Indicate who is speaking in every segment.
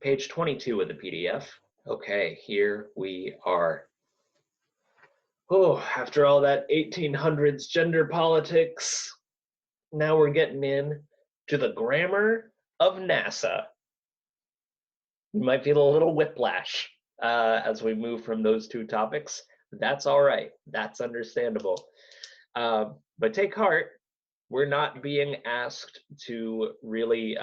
Speaker 1: Page 22 of the PDF. Okay, here we are. Oh, after all that 1800s gender politics, now we're getting in to the grammar of NASA. You might feel a little whiplash as we move from those two topics. That's all right. That's understandable. But take heart. We're not being asked to really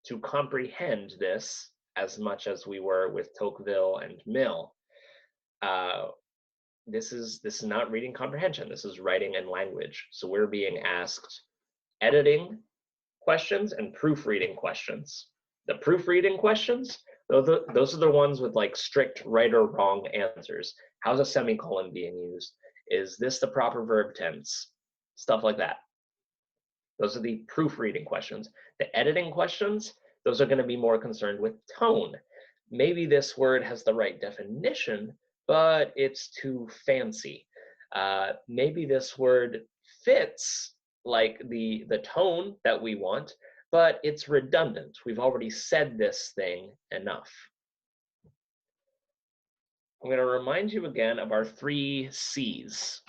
Speaker 1: to comprehend this as much as we were with Tocqueville and Mill. This is not reading comprehension. This is writing and language. So we're being asked editing questions and proofreading questions. The proofreading questions, those are the ones with like strict right or wrong answers. How's a semicolon being used? Is this the proper verb tense? Stuff like that. Those are the proofreading questions. The editing questions, those are going to be more concerned with tone. Maybe this word has the right definition, but it's too fancy. Maybe this word fits like the tone that we want, but it's redundant. We've already said this thing enough. I'm going to remind you again of our 3 C's.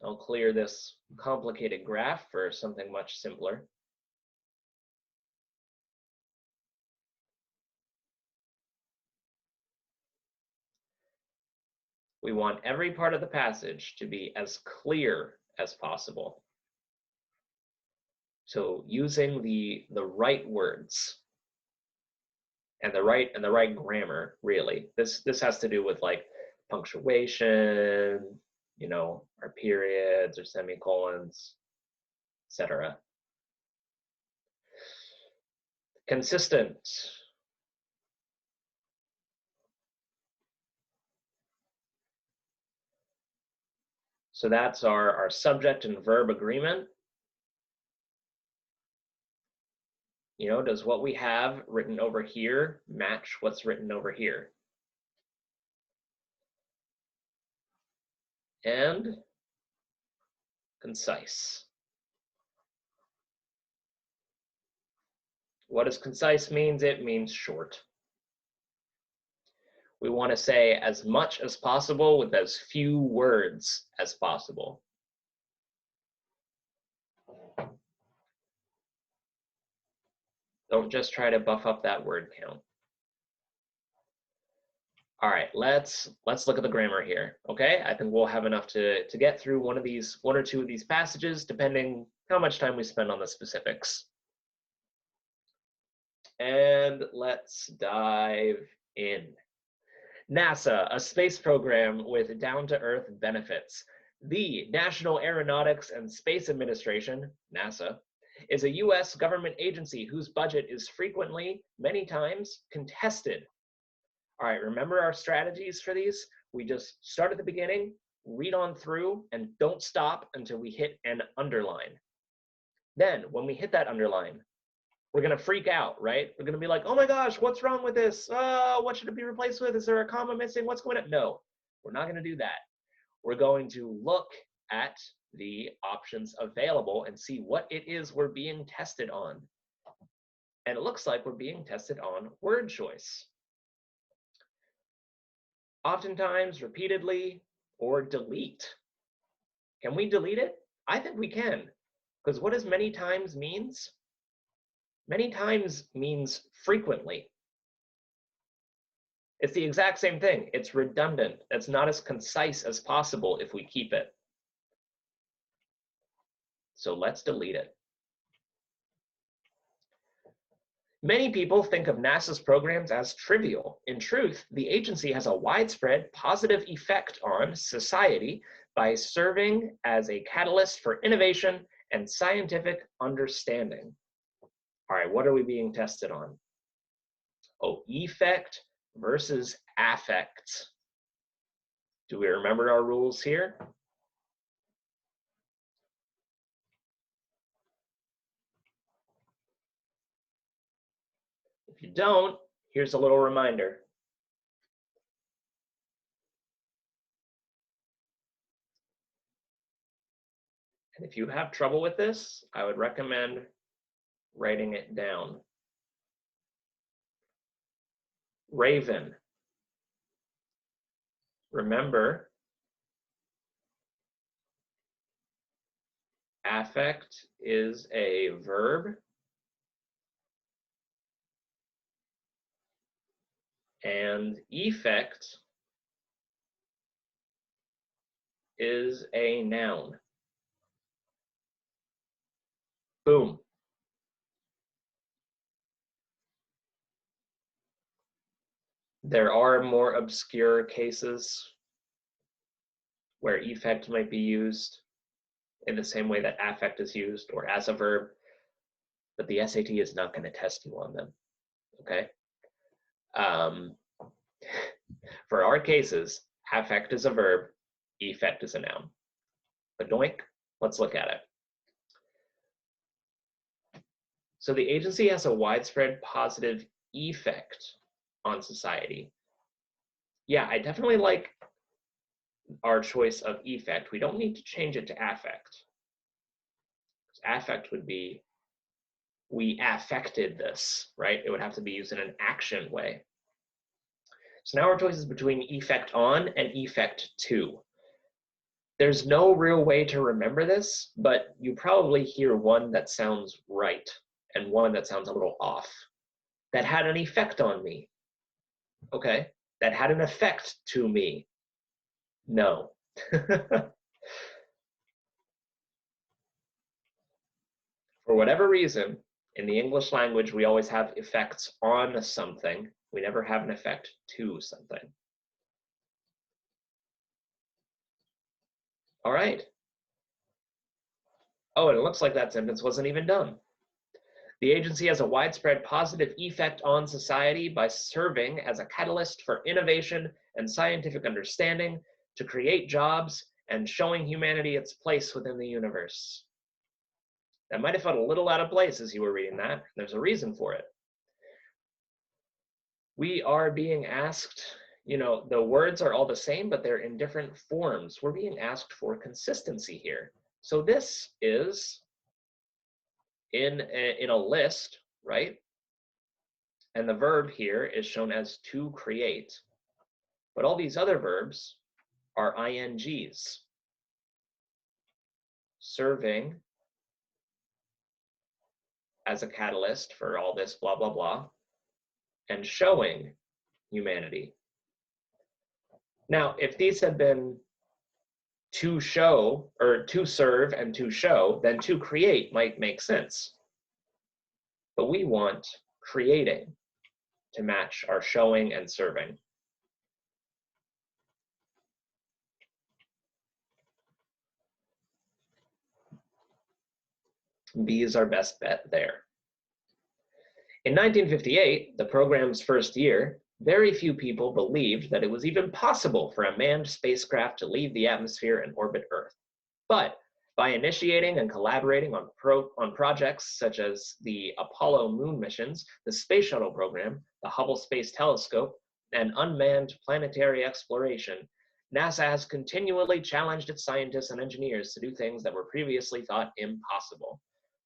Speaker 1: I'll clear this complicated graph for something much simpler. We want every part of the passage to be as clear as possible. So using the right words and the right grammar, really. This has to do with like punctuation, you know, our periods or semicolons, etc. Consistent. So that's our subject and verb agreement. You know, does what we have written over here match what's written over here? And concise. What does concise means? It means short. We want to say as much as possible with as few words as possible. Don't just try to buff up that word count. All right, let's look at the grammar here, okay? I think we'll have enough to get through one or two of these passages, depending how much time we spend on the specifics. And let's dive in. NASA, a space program with down-to-earth benefits. The National Aeronautics and Space Administration, NASA, is a US government agency whose budget is frequently, many times, contested. All right, remember our strategies for these? We just start at the beginning, read on through, and don't stop until we hit an underline. Then, when we hit that underline, we're going to freak out, right? We're going to be like, oh my gosh, what's wrong with this? What should it be replaced with? Is there a comma missing? What's going on? No, we're not going to do that. We're going to look at the options available and see what it is we're being tested on. And it looks like we're being tested on word choice. Oftentimes, repeatedly, or delete. Can we delete it? I think we can. Because what does many times means? Many times means frequently. It's the exact same thing. It's redundant. It's not as concise as possible if we keep it. So let's delete it. Many people think of NASA's programs as trivial. In truth, the agency has a widespread positive effect on society by serving as a catalyst for innovation and scientific understanding. All right, what are we being tested on? Oh, effect versus affect. Do we remember our rules here? If you don't, here's a little reminder. And if you have trouble with this, I would recommend writing it down. Raven. Remember, affect is a verb and effect is a noun. Boom. There are more obscure cases where effect might be used in the same way that affect is used or as a verb, but the SAT is not going to test you on them, okay? For our cases, affect is a verb, effect is a noun. But doink, let's look at it. So the agency has a widespread positive effect on society. Yeah, I definitely like our choice of effect. We don't need to change it to affect. Affect would be, we affected this, right? It would have to be used in an action way. So now our choice is between effect on and effect to. There's no real way to remember this, but you probably hear one that sounds right and one that sounds a little off. That had an effect on me. Okay, that had an effect to me. No. For whatever reason, in the English language, we always have effects on something. We never have an effect to something. All right. Oh, and it looks like that sentence wasn't even done. The agency has a widespread positive effect on society by serving as a catalyst for innovation and scientific understanding to create jobs and showing humanity its place within the universe. That might have felt a little out of place as you were reading that. There's a reason for it. We are being asked, the words are all the same, but they're in different forms. We're being asked for consistency here. So this is in a list, right? And the verb here is shown as to create. But all these other verbs are INGs. Serving as a catalyst for all this blah, blah, blah, and showing humanity. Now, if these had been to show, or to serve and to show, then to create might make sense. But we want creating to match our showing and serving. B is our best bet there. In 1958, the program's first year, very few people believed that it was even possible for a manned spacecraft to leave the atmosphere and orbit Earth. But by initiating and collaborating on projects such as the Apollo moon missions, the Space Shuttle program, the Hubble Space Telescope, and unmanned planetary exploration, NASA has continually challenged its scientists and engineers to do things that were previously thought impossible.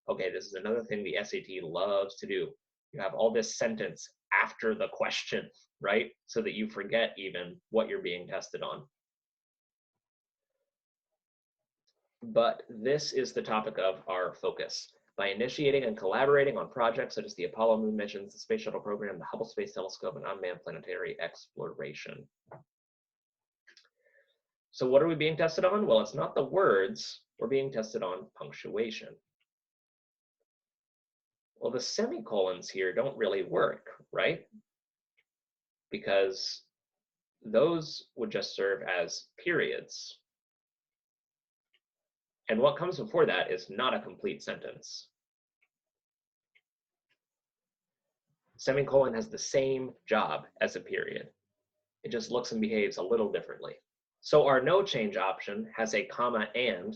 Speaker 1: Okay, this is another thing the SAT loves to do. You have all this sentence after the question, right? So that you forget even what you're being tested on. But this is the topic of our focus. By initiating and collaborating on projects such as the Apollo moon missions, the Space Shuttle program, the Hubble Space Telescope, and unmanned planetary exploration. So what are we being tested on? Well, it's not the words. We're being tested on punctuation. Well, the semicolons here don't really work, right? Because those would just serve as periods. And what comes before that is not a complete sentence. Semicolon has the same job as a period. It just looks and behaves a little differently. So our no change option has a comma and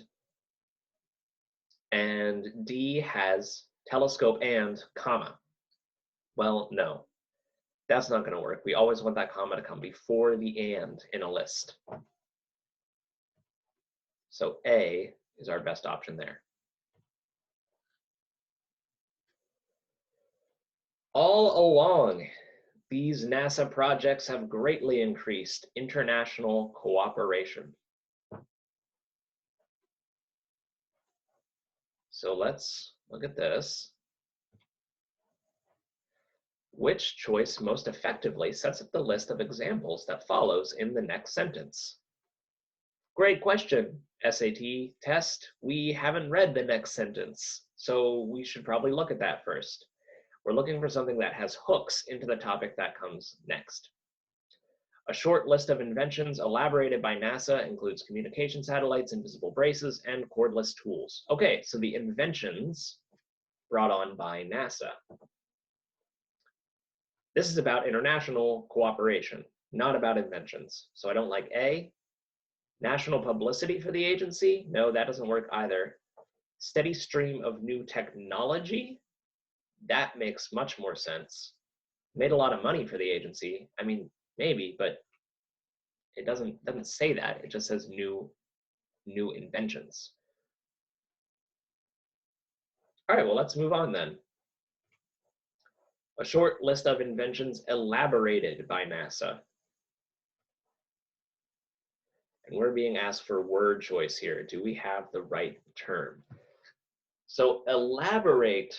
Speaker 1: D has telescope and comma. Well, no, that's not going to work. We always want that comma to come before the and in a list. So A is our best option there. All along, these NASA projects have greatly increased international cooperation. So let's look at this. Which choice most effectively sets up the list of examples that follows in the next sentence? Great question, SAT test. We haven't read the next sentence, so we should probably look at that first. We're looking for something that has hooks into the topic that comes next. A short list of inventions elaborated by NASA includes communication satellites, invisible braces, and cordless tools. Okay, so the inventions brought on by NASA. This is about international cooperation, not about inventions. So I don't like A. National publicity for the agency? No, that doesn't work either. Steady stream of new technology? That makes much more sense. Made a lot of money for the agency. I mean, maybe, but it doesn't say that. It just says new inventions. All right, well, let's move on then. A short list of inventions elaborated by NASA. And we're being asked for word choice here. Do we have the right term? So elaborate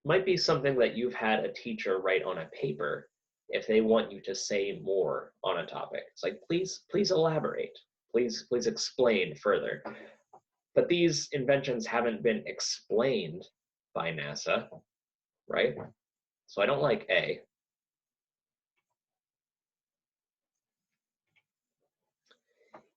Speaker 1: might be something that you've had a teacher write on a paper if they want you to say more on a topic. It's like, please elaborate. Please explain further. But these inventions haven't been explained by NASA, right? So I don't like A.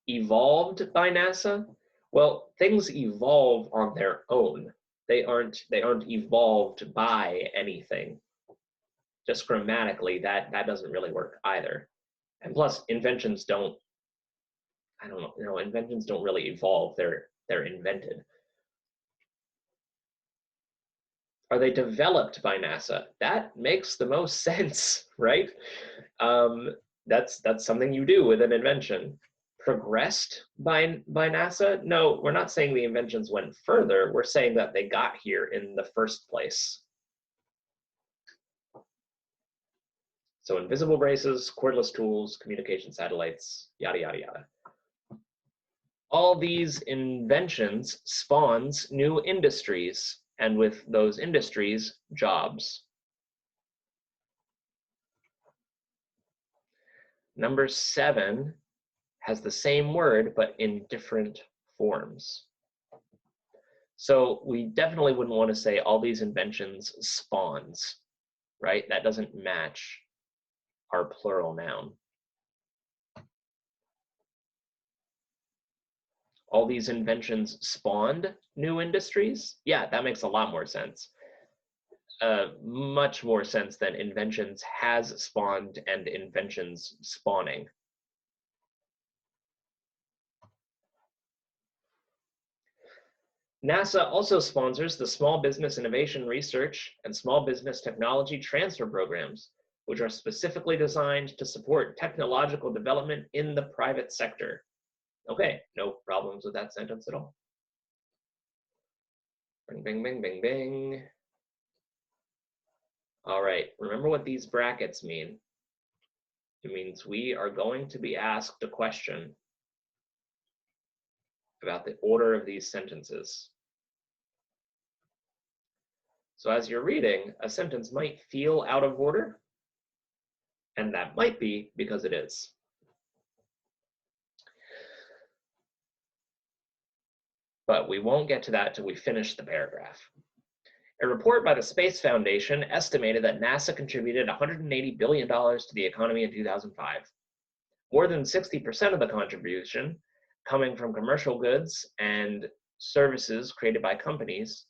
Speaker 1: Evolved by NASA? Well, things evolve on their own. They aren't evolved by anything. Just grammatically, that doesn't really work either. And plus, inventions don't, I don't know, inventions don't really evolve. They're invented. Are they developed by NASA? That makes the most sense, right? That's something you do with an invention. Progressed by NASA? No, we're not saying the inventions went further. We're saying that they got here in the first place. So invisible braces, cordless tools, communication satellites, yada, yada, yada. All these inventions spawns new industries, and with those industries, jobs. Number 7 has the same word, but in different forms. So we definitely wouldn't want to say all these inventions spawns, right? That doesn't match our plural noun. All these inventions spawned new industries? Yeah, that makes a lot more sense. Much more sense than inventions has spawned and inventions spawning. NASA also sponsors the Small Business Innovation Research and Small Business Technology Transfer Programs, which are specifically designed to support technological development in the private sector. Okay, no problems with that sentence at all. Bing, bing, bing, bing, bing. All right, remember what these brackets mean. It means we are going to be asked a question about the order of these sentences. So as you're reading, a sentence might feel out of order, and that might be because it is. But we won't get to that till we finish the paragraph. A report by the Space Foundation estimated that NASA contributed $180 billion to the economy in 2005. More than 60% of the contribution coming from commercial goods and services created by companies,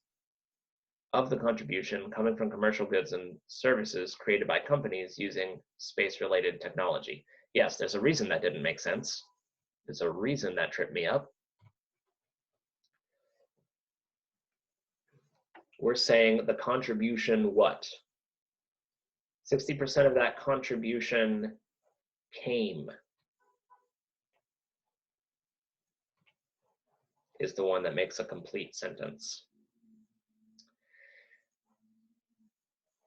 Speaker 1: using space-related technology. Yes, there's a reason that didn't make sense. There's a reason that tripped me up. We're saying the contribution what? 60% of that contribution came. is the one that makes a complete sentence.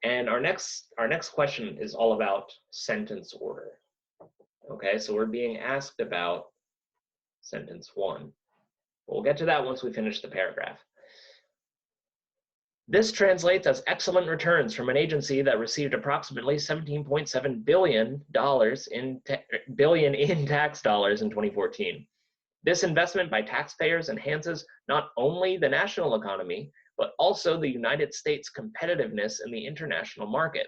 Speaker 1: And our next question is all about sentence order. Okay, so we're being asked about sentence 1. We'll get to that once we finish the paragraph. This translates as excellent returns from an agency that received approximately $17.7 billion in tax dollars in 2014. This investment by taxpayers enhances not only the national economy, but also the United States' competitiveness in the international market.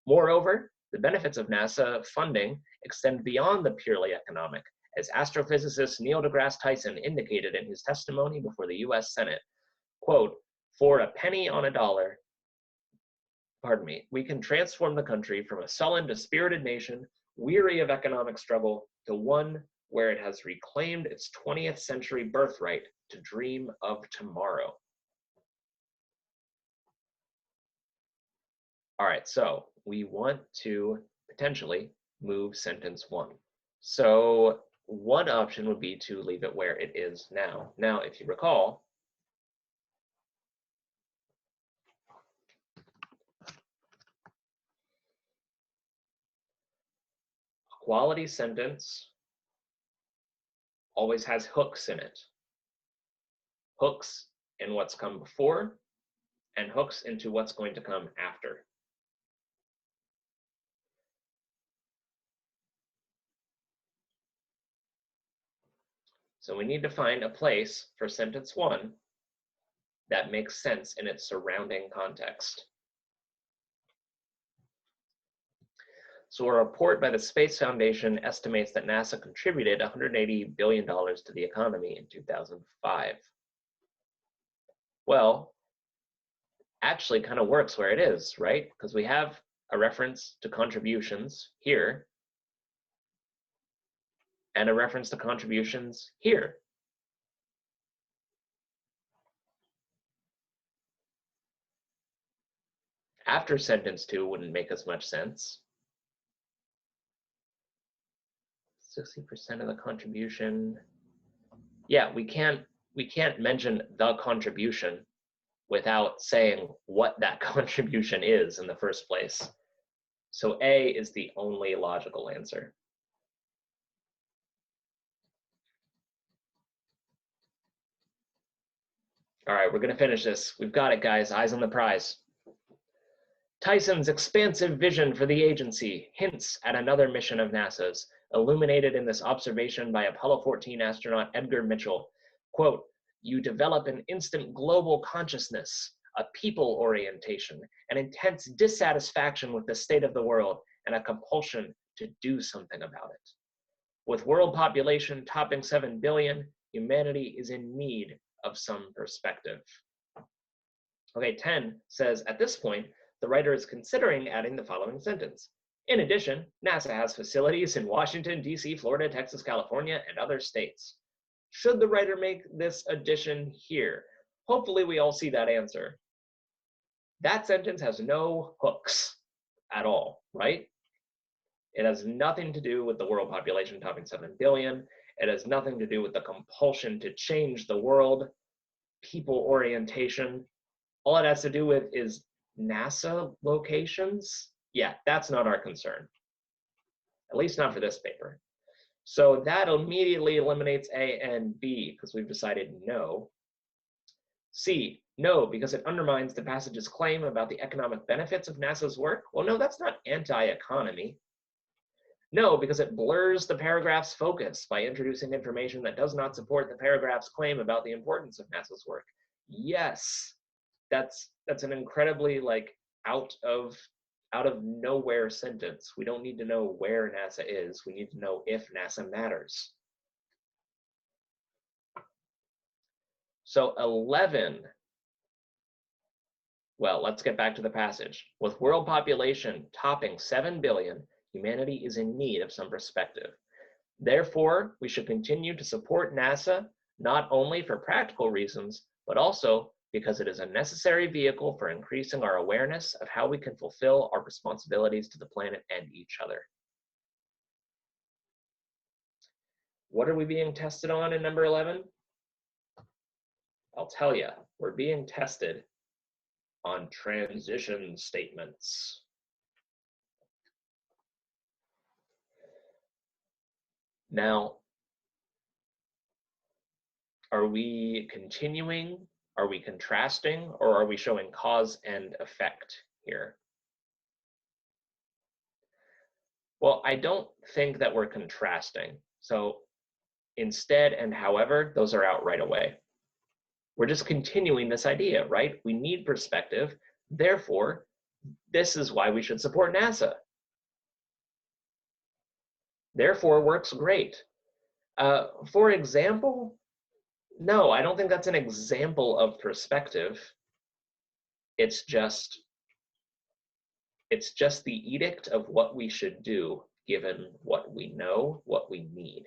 Speaker 1: Moreover, the benefits of NASA funding extend beyond the purely economic, as astrophysicist Neil deGrasse Tyson indicated in his testimony before the US Senate. Quote, "For a penny on a dollar, we can transform the country from a sullen to spirited nation, weary of economic struggle, to one where it has reclaimed its 20th century birthright to dream of tomorrow." All right, so we want to potentially move sentence 1. So one option would be to leave it where it is now. Now, if you recall, a quality sentence always has hooks in it. Hooks in what's come before and hooks into what's going to come after. So we need to find a place for sentence 1 that makes sense in its surrounding context. So a report by the Space Foundation estimates that NASA contributed $180 billion to the economy in 2005. Well, actually kind of works where it is, right? Because we have a reference to contributions here and a reference to contributions here. After sentence 2 wouldn't make as much sense. 60% of the contribution. Yeah, we can't mention the contribution without saying what that contribution is in the first place. So A is the only logical answer. All right, we're gonna finish this. We've got it, guys. Eyes on the prize. Tyson's expansive vision for the agency hints at another mission of NASA's, illuminated in this observation by Apollo 14 astronaut Edgar Mitchell. Quote, "You develop an instant global consciousness, a people orientation, an intense dissatisfaction with the state of the world, and a compulsion to do something about it. With world population topping 7 billion, humanity is in need of some perspective." Okay, 10 says, at this point, the writer is considering adding the following sentence. In addition, NASA has facilities in Washington, D.C., Florida, Texas, California, and other states. Should the writer make this addition here? Hopefully we all see that answer. That sentence has no hooks at all, right? It has nothing to do with the world population topping 7 billion. It has nothing to do with the compulsion to change the world, people orientation. All it has to do with is NASA locations. Yeah, that's not our concern, at least not for this paper. So that immediately eliminates A and B because we've decided no. C, no, because it undermines the passage's claim about the economic benefits of NASA's work. Well, no, that's not anti-economy. No, because it blurs the paragraph's focus by introducing information that does not support the paragraph's claim about the importance of NASA's work. Yes, that's an incredibly out of nowhere sentence. We don't need to know where NASA is. We need to know if NASA matters. So 11. Well, let's get back to the passage. With world population topping 7 billion, humanity is in need of some perspective. Therefore, we should continue to support NASA, not only for practical reasons, but also because it is a necessary vehicle for increasing our awareness of how we can fulfill our responsibilities to the planet and each other. What are we being tested on in number 11? I'll tell you, we're being tested on transition statements. Now, are we continuing? Are we contrasting? Or are we showing cause and effect here? Well, I don't think that we're contrasting. So instead and however, those are out right away. We're just continuing this idea, right? We need perspective. Therefore, this is why we should support NASA. Therefore, works great. For example, no, I don't think that's an example of perspective. It's just the edict of what we should do given what we know, what we need.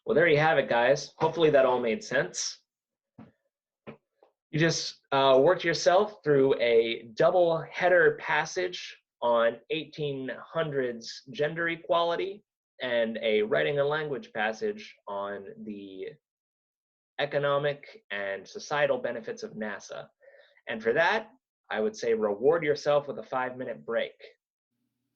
Speaker 1: Well, there you have it, guys. Hopefully that all made sense. You just worked yourself through a double header passage on 1800s gender equality and a writing and language passage on the economic and societal benefits of NASA. And for that, I would say reward yourself with a 5-minute break.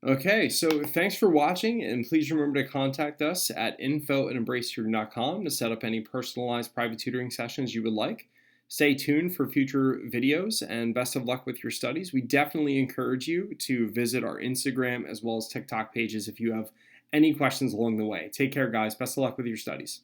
Speaker 2: Okay, so thanks for watching, and please remember to contact us at info@embracetutoring.com to set up any personalized private tutoring sessions you would like. Stay tuned for future videos, and best of luck with your studies. We definitely encourage you to visit our Instagram as well as TikTok pages if you have any questions along the way. Take care, guys. Best of luck with your studies.